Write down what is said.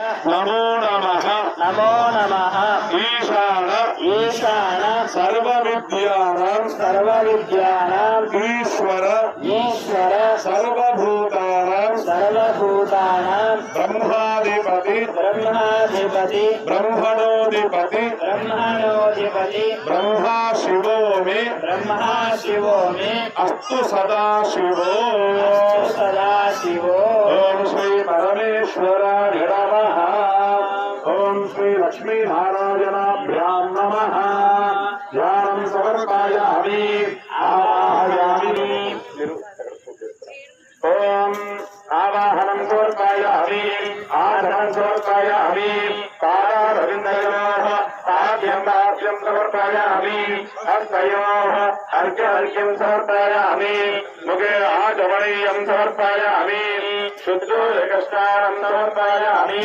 नमो नमः नमो नमः ईशान ईशान सर्वविद्यानां ईश्वर ईश्वर सर्वभूतानां ब्रह्माधिपति ब्रह्माधिपति ब्रह्मणोधिपति ब्रह्मा शिवो मे अस्तु सदा शिवो सदाशिवो ओम श्री परमेश्वराय नमः ओम श्री लक्ष्मी नारायणाभ्यां नमः ध्यानं समर्पयामि आवाहयामि ओम आवाहनं समर्पयामि आसनं समर्पयामि पादारविन्दयोः पाद्यं समर्पयामि हस्तयोः अर्घ्यं समर्पयामि मुखे आचमनीयं समर्पयामि शुद्धोदकस्नानं समर्पयामि।